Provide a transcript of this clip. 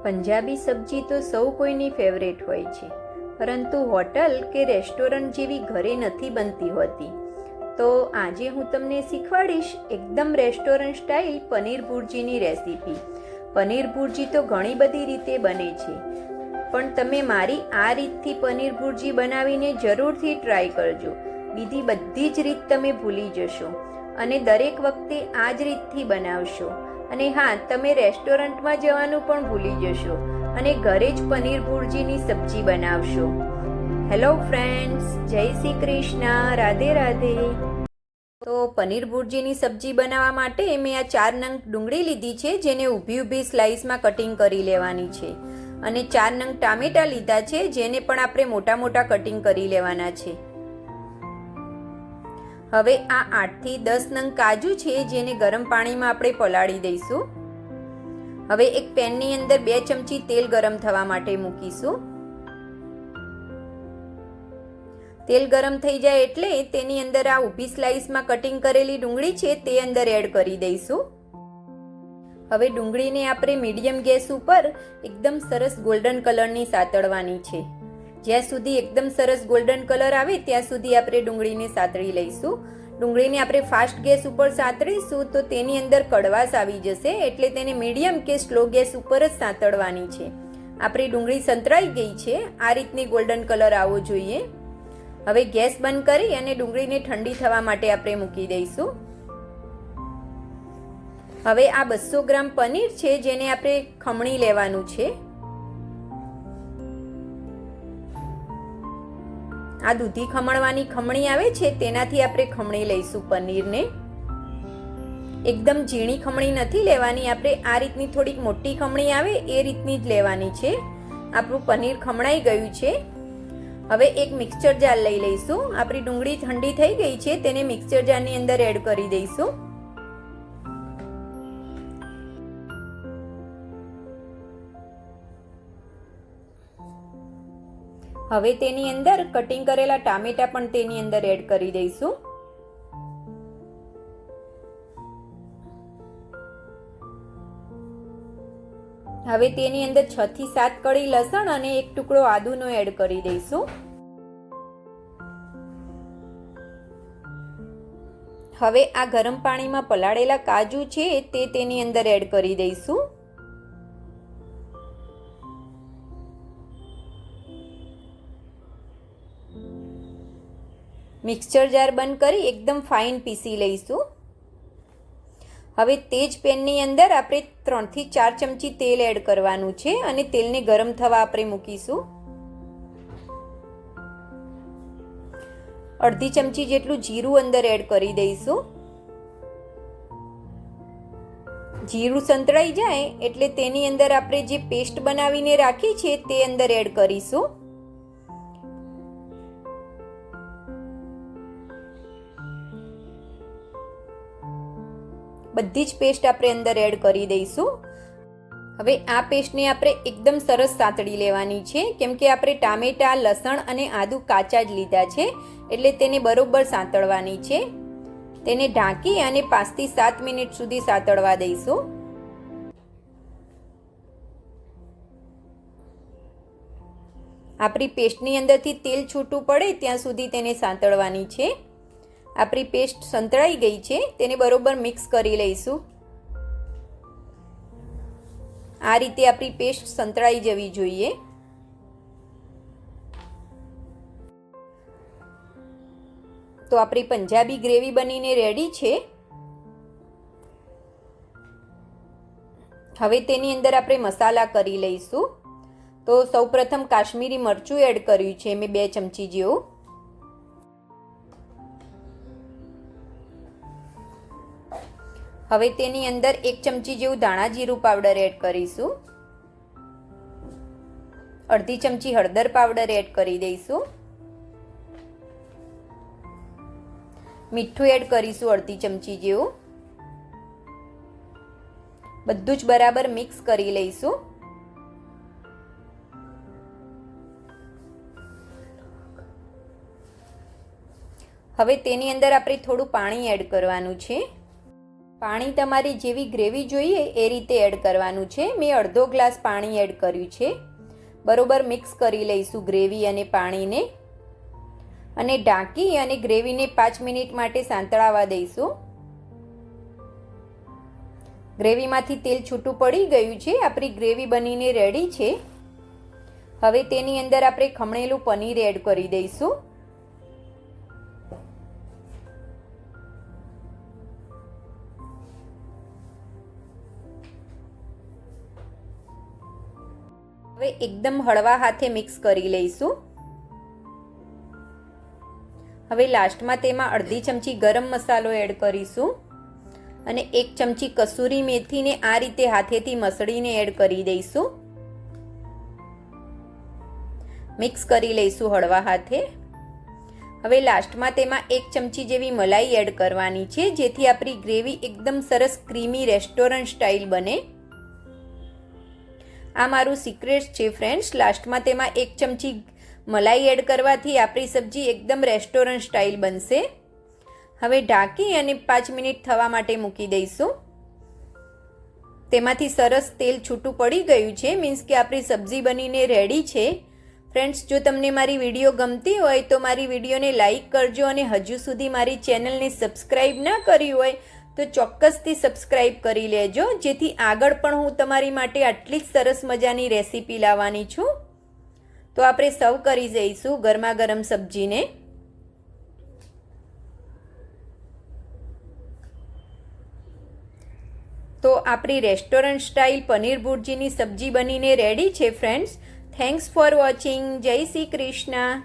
પંજાબી સબ્જી તો સૌ કોઈની ફેવરેટ હોય છે, પરંતુ હોટલ કે રેસ્ટોરન્ટ જેવી ઘરે નથી બનતી હોતી. તો આજે હું તમને શીખવાડીશ એકદમ રેસ્ટોરન્ટ સ્ટાઇલ પનીર ભુરજીની રેસીપી. પનીર ભુરજી તો ઘણી બધી રીતે બને છે, પણ તમે મારી આ રીતથી પનીર ભુરજી બનાવીને જરૂરથી ટ્રાય કરજો. બીજી બધી જ રીત તમે ભૂલી જશો અને દરેક વખતે આ જ રીતથી બનાવશો. અને હા, તમે રેસ્ટોરન્ટમાં જવાનું પણ ભૂલી જશો અને ઘરે જ પનીર ભુરજીની સબ્જી બનાવશો. હેલો ફ્રેન્ડ્સ, જય શ્રી કૃષ્ણ, રાધે રાધે. તો પનીર ભુરજીની સબ્જી બનાવવા માટે મેં આ 4 નંગ ડુંગળી લીધી છે, જેને ઊભી ઊભી સ્લાઇસમાં કટિંગ કરી લેવાની છે. અને 4 નંગ ટામેટાં લીધા છે, જેને પણ આપણે મોટા મોટા કટિંગ કરી લેવાના છે. હવે આ 8 થી 10 નંગ કાજુ છે, જેને ગરમ પાણીમાં આપણે પલાળી દઈશું. હવે એક પેનની અંદર 2 ચમચી તેલ ગરમ થવા માટે મૂકીશું. તેલ ગરમ થઈ જાય એટલે તેની અંદર આ ઊભી સ્લાઇસમાં કટિંગ કરેલી ડુંગળી છે તે અંદર એડ કરી દઈશું. હવે ડુંગળીને આપણે મીડિયમ ગેસ ઉપર એકદમ સરસ ગોલ્ડન કલરની સાતળવાની છે. જ્યાં સુધી એકદમ સરસ ગોલ્ડન કલર આવે ત્યાં સુધી આપણે ડુંગળીને સાતળી લઈશું. ડુંગળીને આપણે ફાસ્ટ ગેસ ઉપર સાતળીશું તો તેની અંદર કડવાશ આવી જશે, એટલે તેને મીડિયમ કે સ્લો ગેસ ઉપર જ સાતળવાની છે. આપણી ડુંગળી સંતળાઈ ગઈ છે, આ રીતની ગોલ્ડન કલર આવવો જોઈએ. હવે ગેસ બંધ કરી અને ડુંગળીને ઠંડી થવા માટે આપણે મૂકી દઈશું. હવે આ 200 ગ્રામ પનીર છે, જેને આપણે ખમણી લેવાનું છે. આ દૂધી ખમણવાની ખમણી આવે છે, તેનાથી આપણે ખમણી લઈશું પનીરને. એકદમ ઝીણી ખમણી નથી લેવાની, આપણે આ રીતની થોડીક મોટી ખમણી આવે એ રીતની જ લેવાની છે. આપણું પનીર ખમણાઈ ગયું છે. હવે એક મિક્સચર જાર લઈ લઈશું. આપણી ડુંગળી ઠંડી થઈ ગઈ છે, તેને મિક્સચર જારની અંદર એડ કરી દઈશું. હવે તેની અંદર કટિંગ કરેલા ટામેટાં પણ તેની અંદર એડ કરી દઈશું. હવે તેની અંદર 6 થી 7 કળી લસણ અને એક ટુકડો આદુનો એડ કરી દઈશું. હવે આ ગરમ પાણીમાં પલાળેલા કાજુ છે તે તેની અંદર એડ કરી દઈશું. મિક્સચર જાર બંધ કરી એકદમ ફાઇન પીસી લઈશું. હવે તે જ પેનની અંદર આપણે 3 થી 4 ચમચી તેલ એડ કરવાનું છે અને તેલને ગરમ થવા આપણે મૂકીશું. અડધી ચમચી જેટલું જીરું અંદર એડ કરી દઈશું. જીરું સંતળાઈ જાય એટલે તેની અંદર આપણે જે પેસ્ટ બનાવીને રાખી છે તે અંદર એડ કરીશું. બધી જ પેસ્ટ આપણે અંદર એડ કરી દઈશું. હવે આ પેસ્ટને આપણે એકદમ સરસ સાતળી લેવાની છે, કેમ કે આપણે ટામેટા, લસણ અને આદુ કાચા જ લીધા છે, એટલે તેને બરોબર સાતળવાની છે. તેને ઢાંકી અને 5 થી 7 મિનિટ સુધી સાતળવા દઈશું. આપણી પેસ્ટની અંદરથી તેલ છૂટું પડે ત્યાં સુધી તેને સાતળવાની છે. આપણી પેસ્ટ સંતળાઈ ગઈ છે, તેને બરોબર મિક્સ કરી લઈશું. આ રીતે આપણી પેસ્ટ સંતળાઈ જવી જોઈએ. તો આપણી પંજાબી ગ્રેવી બનીને રેડી છે. હવે તેની અંદર આપણે મસાલા કરી લઈશું. તો સૌપ્રથમ કાશ્મીરી મરચું એડ કર્યું છે મેં 2 ચમચી જેવું. હવે તેની અંદર 1 ચમચી જેવું ધાણા જીરું પાવડર એડ કરીશું. અડધી ચમચી હળદર પાવડર એડ કરી દઈશું. મીઠું એડ કરીશું અડધી ચમચી જેવું. બધું જ બરાબર મિક્સ કરી લઈશું. હવે તેની અંદર આપણે થોડું પાણી એડ કરવાનું છે. પાણી તમારી જેવી ગ્રેવી જોઈએ એ રીતે એડ કરવાનું છે. મેં અડધો ગ્લાસ પાણી એડ કર્યું છે. બરોબર મિક્સ કરી લઈશું ગ્રેવી અને પાણીને અને ઢાંકી અને ગ્રેવીને 5 મિનિટ માટે સાંતળાવા દઈશું. ગ્રેવીમાંથી તેલ છૂટું પડી ગયું છે. આપણી ગ્રેવી બનીને રેડી છે. હવે તેની અંદર આપણે ખમણેલું પનીર એડ કરી દઈશું. હવે એકદમ હળવા હાથે મિક્સ કરી લઈશું. હવે લાસ્ટમાં તેમાં અડધી ચમચી ગરમ મસાલો એડ કરીશું અને 1 ચમચી કસૂરી મેથીને આ રીતે હાથેથી મસળીને એડ કરી દઈશું. મિક્સ કરી લઈશું હળવા હાથે. હવે લાસ્ટમાં તેમાં 1 ચમચી જેવી મલાઈ એડ કરવાની છે, જેથી આપણી ગ્રેવી એકદમ સરસ ક્રીમી રેસ્ટોરન્ટ સ્ટાઇલ બને. આ મારું સિક્રેટ છે ફ્રેન્ડ્સ. લાસ્ટમાં તેમાં 1 ચમચી મલાઈ એડ કરવાથી આપણી સબ્જી એકદમ રેસ્ટોરન્ટ સ્ટાઇલ બનશે. હવે ઢાંકી અને 5 મિનિટ થવા માટે મૂકી દઈશું. તેમાંથી સરસ તેલ છૂટું પડી ગયું છે, મીન્સ કે આપણી સબ્જી બનીને રેડી છે. ફ્રેન્ડ્સ, જો તમને મારી વિડીયો ગમતી હોય તો મારી વિડીયોને લાઈક કરજો અને હજુ સુધી મારી ચેનલને સબસ્ક્રાઈબ ના કરી હોય તો ચોક્કસથી સબસ્ક્રાઈબ કરી લેજો, જેથી આગળ પણ હું તમારી માટે આટલી જ સરસ મજાની રેસીપી લાવવાની છું. તો આપણે સર્વ કરી જઈશું ગરમા ગરમ સબ્જીને. તો આપણી રેસ્ટોરન્ટ સ્ટાઇલ પનીર ભુરજીની સબ્જી બનીને રેડી છે ફ્રેન્ડ્સ. Thanks for watching. જય શ્રી કૃષ્ણ.